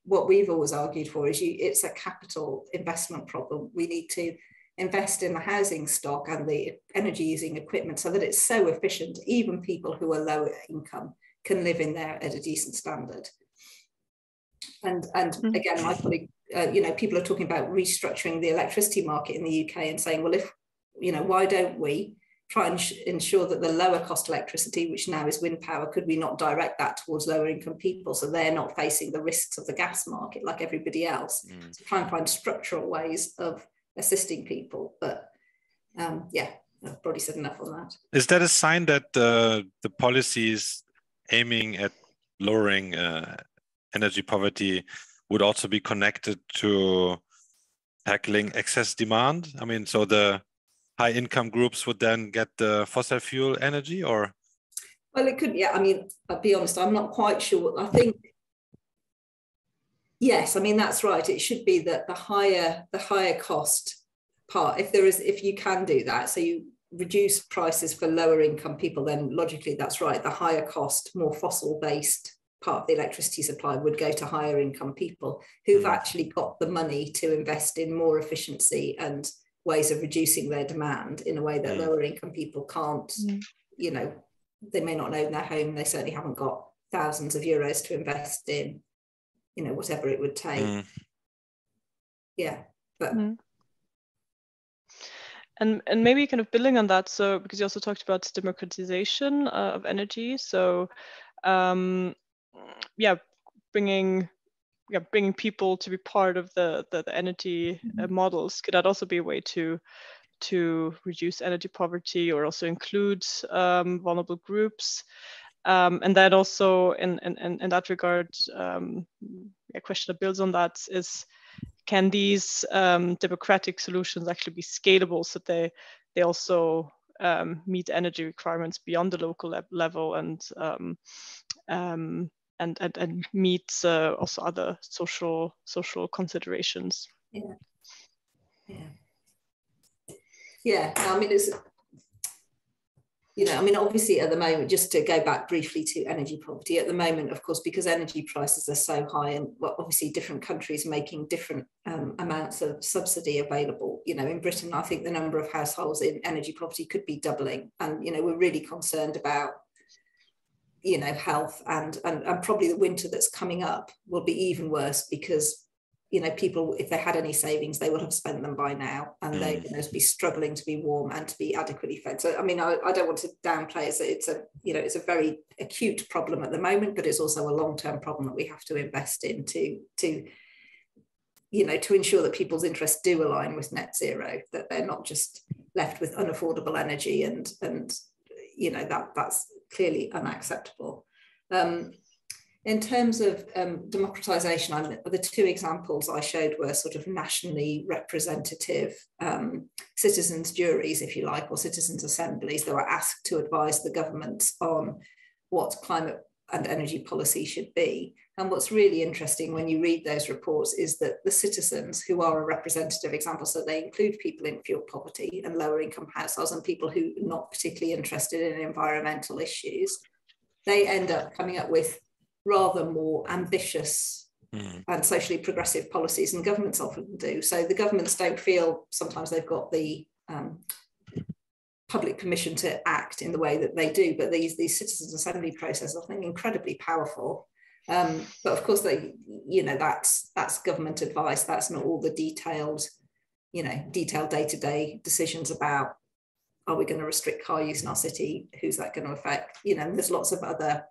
what we've always argued for is it's a capital investment problem. We need to invest in the housing stock and the energy using equipment so that it's so efficient, even people who are lower income can live in there at a decent standard. And again, my colleague, people are talking about restructuring the electricity market in the UK and saying, well, why don't we try and ensure that the lower cost electricity, which now is wind power, could we not direct that towards lower income people so they're not facing the risks of the gas market like everybody else? So try and find structural ways of assisting people. But I've probably said enough on that. Is that a sign that the policies aiming at lowering energy poverty would also be connected to tackling excess demand? I mean, so the high income groups would then get the fossil fuel energy, or? Well, it could, yeah. I mean, I'll be honest, I'm not quite sure. I think, yes, I mean, that's right. It should be that the higher cost part, if you can do that, so you reduce prices for lower income people, then logically that's right. The higher cost, more fossil based part of the electricity supply would go to higher income people who've actually got the money to invest in more efficiency and ways of reducing their demand in a way that lower income people can't. They may not own their home, they certainly haven't got thousands of euros to invest in, whatever it would take. But and maybe kind of building on that, so because you also talked about democratization of energy, so bringing people to be part of the energy models, could that also be a way to reduce energy poverty or also include vulnerable groups? And then also in that regard, a question that builds on that is, can these democratic solutions actually be scalable so that they also meet energy requirements beyond the local level and meet also other social considerations? I mean, obviously at the moment, just to go back briefly to energy poverty, at the moment, of course, because energy prices are so high, and obviously different countries making different amounts of subsidy available. In Britain, I think the number of households in energy poverty could be doubling, and we're really concerned about health, and probably the winter that's coming up will be even worse because people, if they had any savings, they would have spent them by now, and they be struggling to be warm and to be adequately fed. So I mean, I don't want to downplay it. It's a very acute problem at the moment, but it's also a long-term problem that we have to invest in to ensure that people's interests do align with net zero, that they're not just left with unaffordable energy and that's clearly unacceptable. In terms of democratisation, the two examples I showed were sort of nationally representative citizens' juries, if you like, or citizens' assemblies that were asked to advise the governments on what climate and energy policy should be. And what's really interesting when you read those reports is that the citizens, who are a representative example, so they include people in fuel poverty and lower income households and people who are not particularly interested in environmental issues, they end up coming up with rather more ambitious and socially progressive policies than governments often do. So the governments don't feel sometimes they've got the public permission to act in the way that they do, but these citizens' assembly processes are, I think, incredibly powerful. But of course, that's government advice. That's not all the detailed day-to-day decisions about, are we going to restrict car use in our city? Who's that going to affect? There's lots of other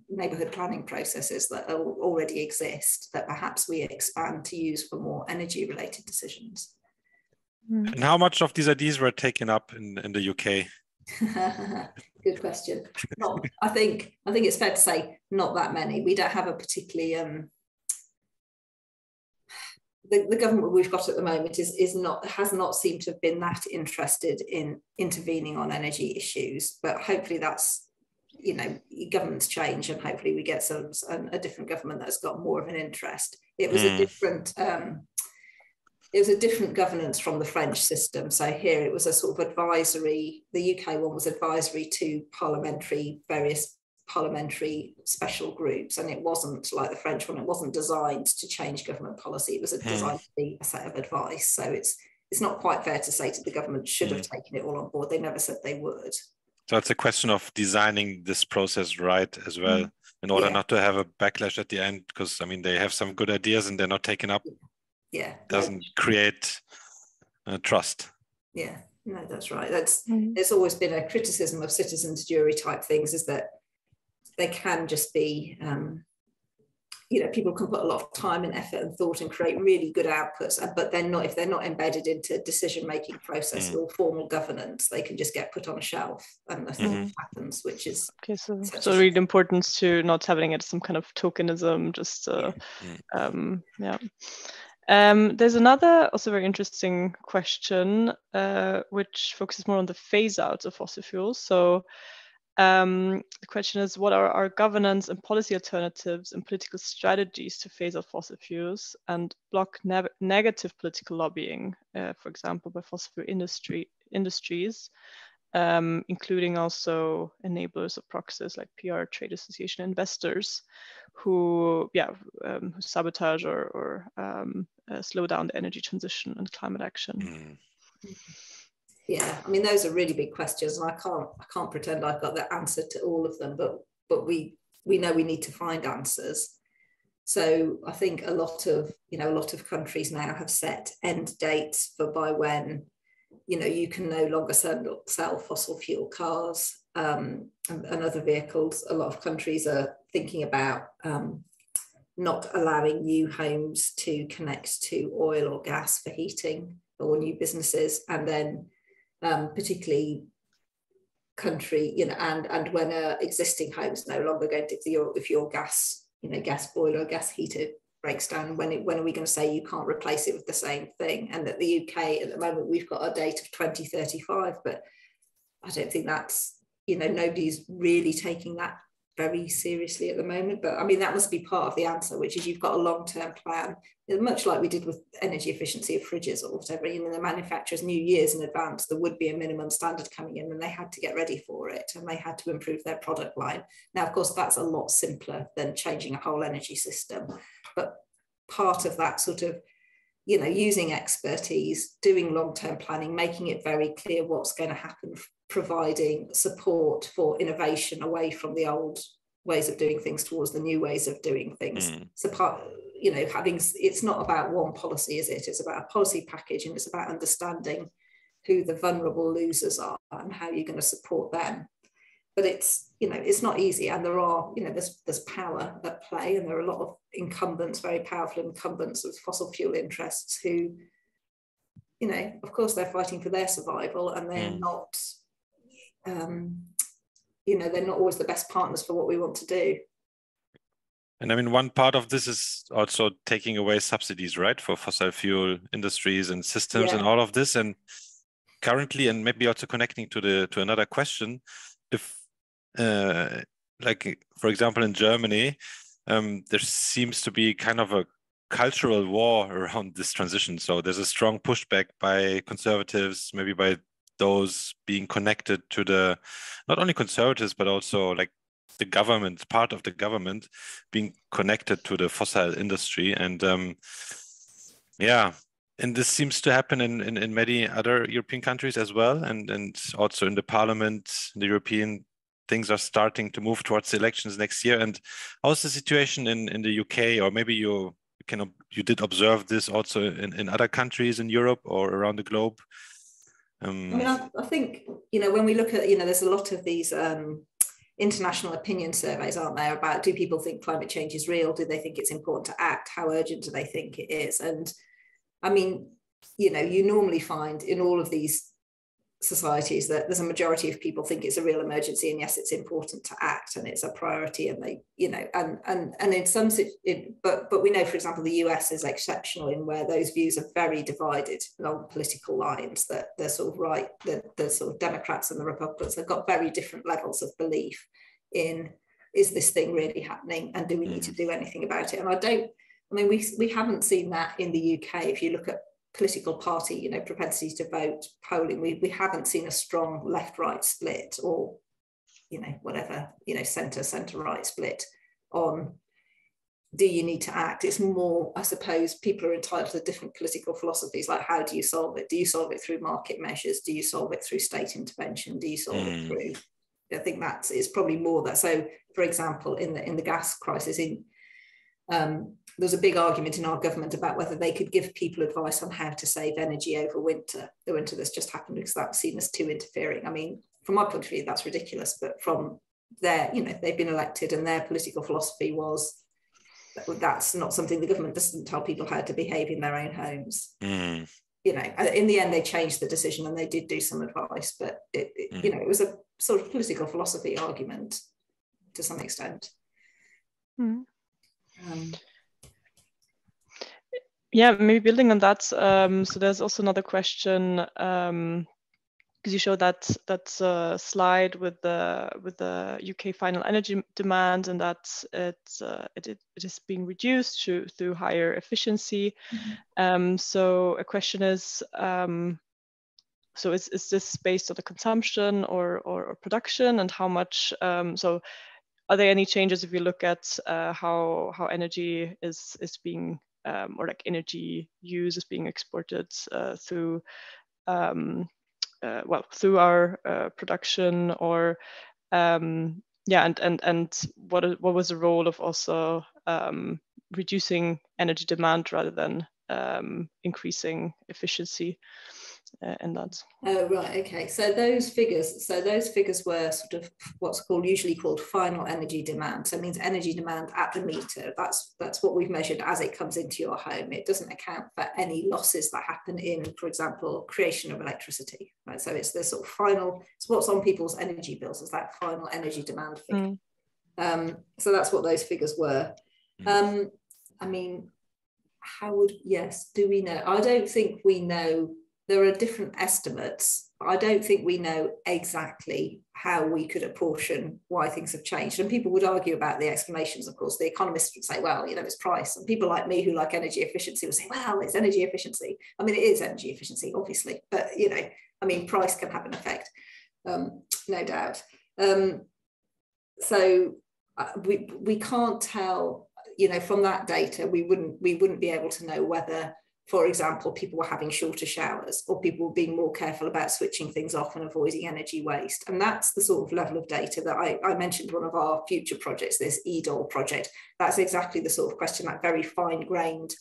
neighbourhood planning processes that already exist that perhaps we expand to use for more energy-related decisions. And how much of these ideas were taken up in the UK? Good question. I think it's fair to say not that many. We don't have a particularly the government we've got at the moment has not seemed to have been that interested in intervening on energy issues. But hopefully that's, governments change, and hopefully we get a different government that's got more of an interest. It was a different governance from the French system. So here it was a sort of advisory. The UK one was advisory to various parliamentary special groups, and it wasn't like the French one. It wasn't designed to change government policy. It was designed to be a set of advice. So it's not quite fair to say to the government should have taken it all on board. They never said they would. So it's a question of designing this process right as well, in order not to have a backlash at the end, because they have some good ideas and they're not taken up. Doesn't create trust. No, that's right. There's always been a criticism of citizens' jury type things, is that they can just be, people can put a lot of time and effort and thought and create really good outputs, but if they're not embedded into decision-making process or formal governance, they can just get put on a shelf and nothing happens, which is... Okay, so really important to not having it as some kind of tokenism, just, there's another also very interesting question, which focuses more on the phase out of fossil fuels. So the question is, what are our governance and policy alternatives and political strategies to phase out fossil fuels and block negative political lobbying, for example, by fossil fuel industries, including also enablers of proxies like PR, trade association, investors who sabotage or slow down the energy transition and climate action? Yeah, those are really big questions, and I can't pretend I've got the answer to all of them, but we know we need to find answers. So I think a lot of countries now have set end dates for by when you can no longer sell fossil fuel cars and other vehicles. A lot of countries are thinking about not allowing new homes to connect to oil or gas for heating, or new businesses, and then particularly and when existing homes no longer going to, if your gas boiler or gas heater breaks down, when are we going to say you can't replace it with the same thing? And that the UK at the moment, we've got a date of 2035, but I don't think that's, nobody's really taking that very seriously at the moment. But that must be part of the answer, which is you've got a long-term plan, much like we did with energy efficiency of fridges or whatever. The manufacturers knew years in advance there would be a minimum standard coming in, and they had to get ready for it, and they had to improve their product line. Now, of course, that's a lot simpler than changing a whole energy system, but part of that sort of, using expertise, doing long-term planning, making it very clear what's going to happen, providing support for innovation away from the old ways of doing things towards the new ways of doing things. So it's not about one policy, is it? It's about a policy package, and it's about understanding who the vulnerable losers are and how you're going to support them. But it's not easy, and there are, there's power at play, and there are a lot of incumbents, very powerful incumbents with fossil fuel interests who, of course they're fighting for their survival, and they're not they're not always the best partners for what we want to do. And I mean, one part of this is also taking away subsidies, right, for fossil fuel industries and systems and all of this. And currently, and maybe also connecting to another question, if like, for example, in Germany, there seems to be kind of a cultural war around this transition. So there's a strong pushback by conservatives, maybe by those being connected to the, not only conservatives, but also like the government, part of the government being connected to the fossil industry. And and this seems to happen in many other European countries as well. And also in the parliament, the European, things are starting to move towards the elections next year. And how's the situation in the UK? Or maybe you did observe this also in other countries in Europe or around the globe? I mean, I think, when we look at, there's a lot of these international opinion surveys, aren't there, about do people think climate change is real? Do they think it's important to act? How urgent do they think it is? And I mean, you normally find in all of these societies that there's a majority of people think it's a real emergency, and yes, it's important to act and it's a priority, and they, and in some, but we know, for example, the US is exceptional in where those views are very divided along political lines, that they're sort of right, the sort of Democrats and the Republicans have got very different levels of belief in, is this thing really happening, and do we need to do anything about it? And we haven't seen that in the UK. If you look at political party, propensities to vote polling, we haven't seen a strong left-right split, or, whatever, centre-right split on, do you need to act? It's more, I suppose, people are entitled to different political philosophies, like how do you solve it? Do you solve it through market measures? Do you solve it through state intervention? Do you solve it through, I think it's probably more that. So, for example, in the gas crisis, there's a big argument in our government about whether they could give people advice on how to save energy over the winter that's just happened, because that was seen as too interfering. I mean, from my point of view, that's ridiculous, but from their, they've been elected, and their political philosophy was that's not something the government doesn't tell people how to behave in their own homes. In the end, they changed the decision and they did do some advice, but it was a sort of political philosophy argument to some extent. Yeah, maybe building on that. So there's also another question, because you showed that slide with the UK final energy demand, and that it is being reduced through higher efficiency. So a question is, so is this based on the consumption or production, and how much? So are there any changes if you look at how energy is being or like energy use is being exported through through our production, or and what was the role of also reducing energy demand rather than increasing efficiency in that? Oh, right, okay. So those figures were sort of what's usually called final energy demand. So it means energy demand at the meter. That's what we've measured as it comes into your home. It doesn't account for any losses that happen in, for example, creation of electricity. Right. So it's the sort of final, it's what's on people's energy bills, is that final energy demand figure. So that's what those figures were. I mean, do we know? I don't think we know. There are different estimates, but I don't think we know exactly how we could apportion why things have changed. And people would argue about the explanations, of course. The economists would say, well, it's price. And people like me who like energy efficiency would say, well, it's energy efficiency. I mean, it is energy efficiency, obviously, but, price can have an effect, no doubt. So we can't tell, from that data, we wouldn't be able to know whether, for example, people were having shorter showers, or people were being more careful about switching things off and avoiding energy waste. And that's the sort of level of data that I mentioned one of our future projects, this EDOL project. That's exactly the sort of question, that very fine-grained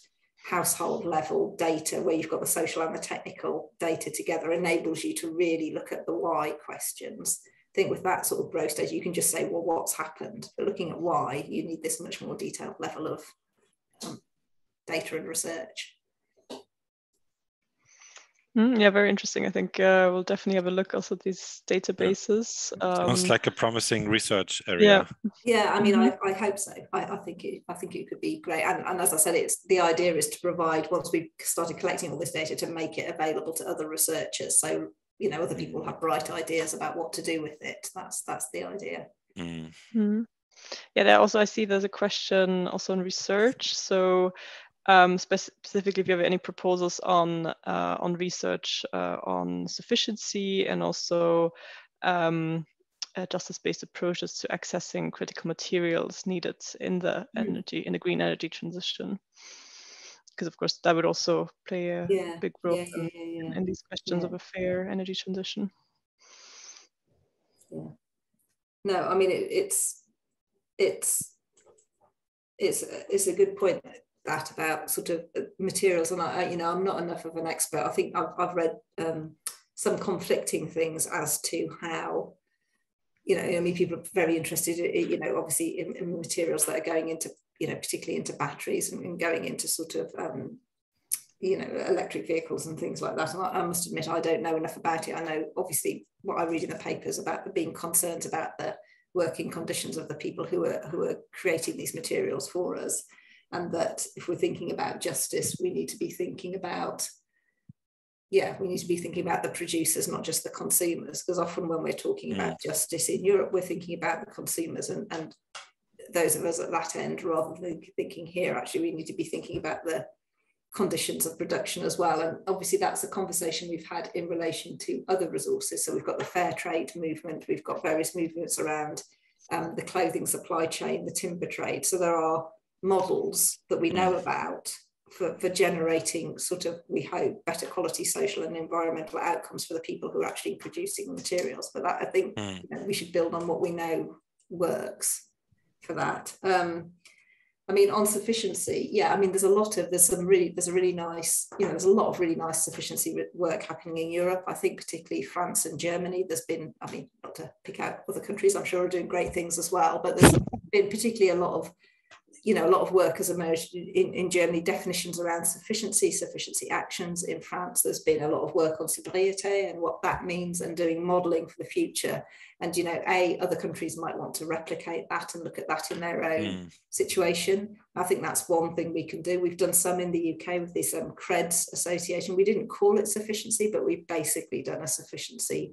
household level data where you've got the social and the technical data together, enables you to really look at the why questions. I think with that sort of gross data, you can just say, well, what's happened? But looking at why, you need this much more detailed level of data and research. Yeah, very interesting. I think we'll definitely have a look also at these databases. Sounds like a promising research area. Yeah, I mean, I hope so. I think it could be great. And as I said, the idea is to provide, once we've started collecting all this data, to make it available to other researchers. So, you know, other people have bright ideas about what to do with it. That's the idea. Yeah, there also I see there's a question also on research. So specifically, if you have any proposals on research on sufficiency and also justice-based approaches to accessing critical materials needed in the green energy transition, because of course that would also play a big role in these questions of a fair energy transition. Yeah. No, I mean it's a good point, that about sort of materials, and I'm not enough of an expert. I think I've read some conflicting things as to how, I mean, people are very interested, obviously in materials that are going into, particularly into batteries and going into sort of, electric vehicles and things like that. And I must admit, I don't know enough about it. I know obviously what I read in the papers about being concerned about the working conditions of the people who are creating these materials for us. And that if we're thinking about justice, we need to be thinking about, the producers, not just the consumers, because often when we're talking about justice in Europe, we're thinking about the consumers and those of us at that end, rather than thinking here, actually, we need to be thinking about the conditions of production as well. And obviously that's a conversation we've had in relation to other resources. So we've got the fair trade movement, we've got various movements around the clothing supply chain, the timber trade. So there are models that we know about for generating sort of, we hope, better quality social and environmental outcomes for the people who are actually producing the materials. But that, I think we should build on what we know works for that. I mean, on sufficiency, I mean, there's a lot of really nice sufficiency work happening in Europe. I think particularly France and Germany, there's been, I mean, not to pick out other countries, I'm sure are doing great things as well, but there's been particularly a lot of work has emerged in Germany, definitions around sufficiency actions. In France, there's been a lot of work on sobriété and what that means, and doing modelling for the future. And, other countries might want to replicate that and look at that in their own situation. I think that's one thing we can do. We've done some in the UK with this CREDS association. We didn't call it sufficiency, but we've basically done a sufficiency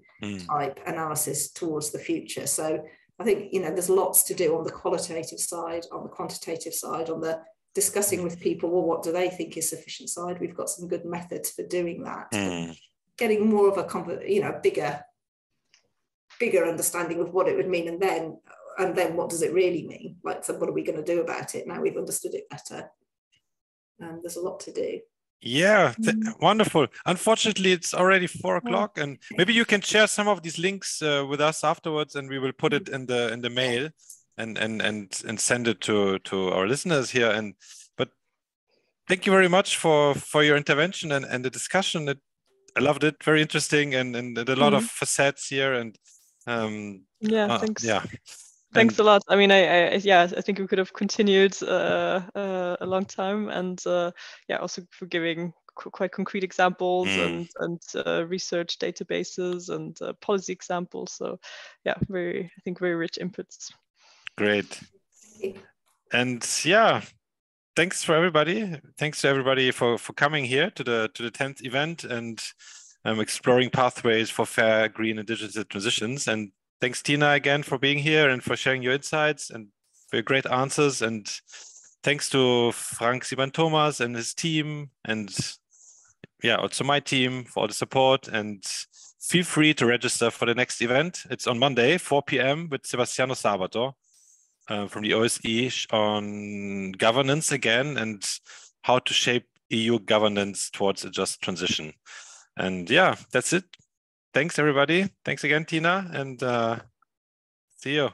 type analysis towards the future. So I think, there's lots to do on the qualitative side, on the quantitative side, on the discussing with people, well, what do they think is sufficient side? We've got some good methods for doing that. Getting more of a bigger understanding of what it would mean, and then what does it really mean? Like, so what are we going to do about it now we've understood it better? There's a lot to do. Yeah, wonderful. Unfortunately, it's already 4 o'clock, and maybe you can share some of these links with us afterwards, and we will put it in the mail and send it to our listeners here. But thank you very much for your intervention and the discussion. I loved it, very interesting, and a lot of facets here. And thanks. Yeah. Thanks a lot. I mean, I think we could have continued a long time, and also for giving quite concrete examples and research databases and policy examples. So very rich inputs. Great. And thanks to everybody for coming here to the 10th event and exploring pathways for fair, green and digital transitions. And thanks, Tina, again for being here and for sharing your insights and for your great answers. And thanks to Frank Siban-Thomas and his team, and also my team for all the support. And feel free to register for the next event. It's on Monday, 4 p.m. with Sebastiano Sabato from the OSE on governance again and how to shape EU governance towards a just transition. And that's it. Thanks, everybody. Thanks again, Tina, and see you.